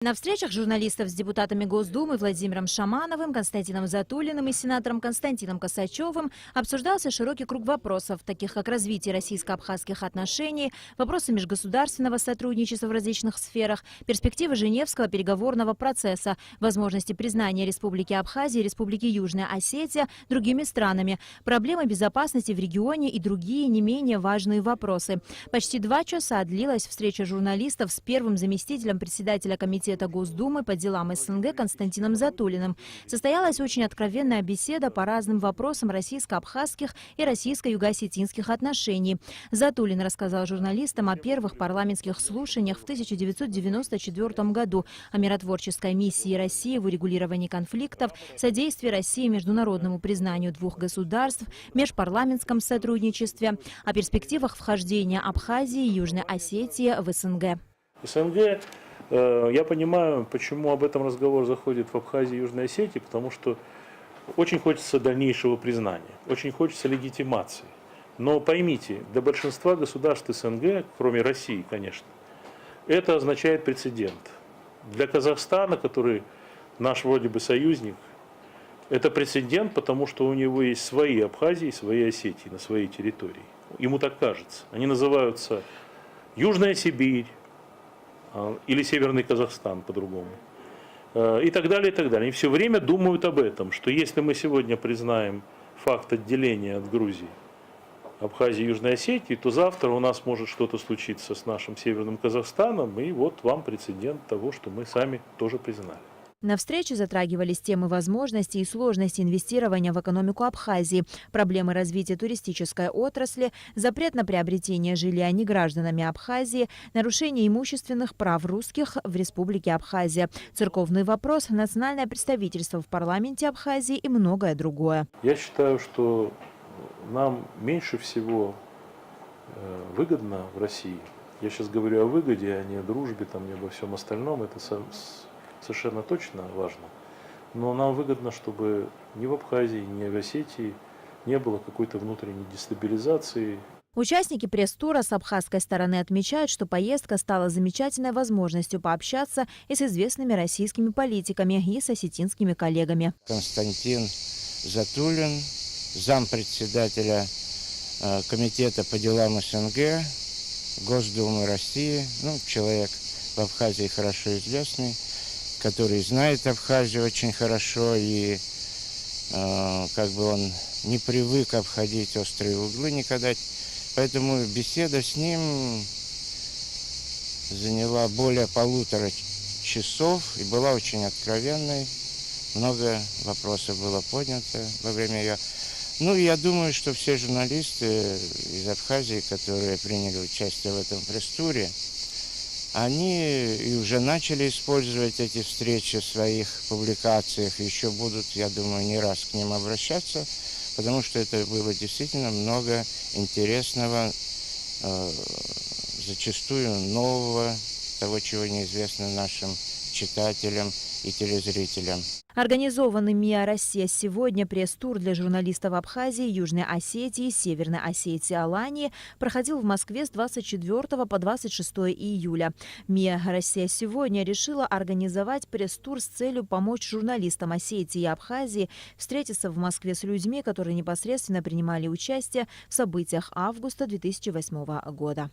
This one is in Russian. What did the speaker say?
На встречах журналистов с депутатами Госдумы Владимиром Шамановым, Константином Затулиным и сенатором Константином Косачевым обсуждался широкий круг вопросов, таких как развитие российско-абхазских отношений, вопросы межгосударственного сотрудничества в различных сферах, перспективы Женевского переговорного процесса, возможности признания Республики Абхазия и Республики Южная Осетия другими странами, проблемы безопасности в регионе и другие не менее важные вопросы. Почти 2 часа длилась встреча журналистов с первым заместителем председателя комитета Госдумы по делам СНГ Константином Затулиным. Состоялась очень откровенная беседа по разным вопросам российско-абхазских и российско-юго-осетинских отношений. Затулин рассказал журналистам о первых парламентских слушаниях в 1994 году, о миротворческой миссии России в урегулировании конфликтов, содействии России международному признанию двух государств, межпарламентском сотрудничестве, о перспективах вхождения Абхазии и Южной Осетии в СНГ. СНГ, я понимаю, почему об этом разговор заходит в Абхазии и Южной Осетии, потому что очень хочется дальнейшего признания, очень хочется легитимации. Но поймите, для большинства государств СНГ, кроме России, конечно, это означает прецедент. Для Казахстана, который наш вроде бы союзник, это прецедент, потому что у него есть свои Абхазии, свои Осетии на своей территории. Ему так кажется. Они называются Южная Сибирь, или Северный Казахстан по-другому, и так далее, и так далее. Они все время думают об этом, что если мы сегодня признаем факт отделения от Грузии, Абхазии и Южной Осетии, то завтра у нас может что-то случиться с нашим Северным Казахстаном, и вот вам прецедент того, что мы сами тоже признали. На встрече затрагивались темы возможностей и сложностей инвестирования в экономику Абхазии, проблемы развития туристической отрасли, запрет на приобретение жилья негражданами Абхазии, нарушение имущественных прав русских в Республике Абхазия, церковный вопрос, национальное представительство в парламенте Абхазии и многое другое. Я считаю, что нам меньше всего выгодно в России, я сейчас говорю о выгоде, а не о дружбе, не обо всем остальном, это совершенно точно важно, но нам выгодно, чтобы ни в Абхазии, ни в Осетии не было какой-то внутренней дестабилизации. Участники пресс-тура с абхазской стороны отмечают, что поездка стала замечательной возможностью пообщаться и с известными российскими политиками, и с осетинскими коллегами. Константин Затулин, зампредседателя комитета по делам СНГ, Госдумы России, человек в Абхазии хорошо известный, который знает Абхазию очень хорошо, и он не привык обходить острые углы никогда. Поэтому беседа с ним заняла более 1,5 часов и была очень откровенной. Много вопросов было поднято во время ее. Я думаю, что все журналисты из Абхазии, которые приняли участие в этом пресс-туре, они и уже начали использовать эти встречи в своих публикациях, еще будут, я думаю, не раз к ним обращаться, потому что это было действительно много интересного, зачастую нового, того, чего неизвестно нашим читателям и телезрителям. Организованный МИА «Россия сегодня» пресс-тур для журналистов Абхазии, Южной Осетии и Северной Осетии Алании проходил в Москве с 24 по 26 июля. МИА «Россия сегодня» решила организовать пресс-тур с целью помочь журналистам Осетии и Абхазии встретиться в Москве с людьми, которые непосредственно принимали участие в событиях августа 2008 года.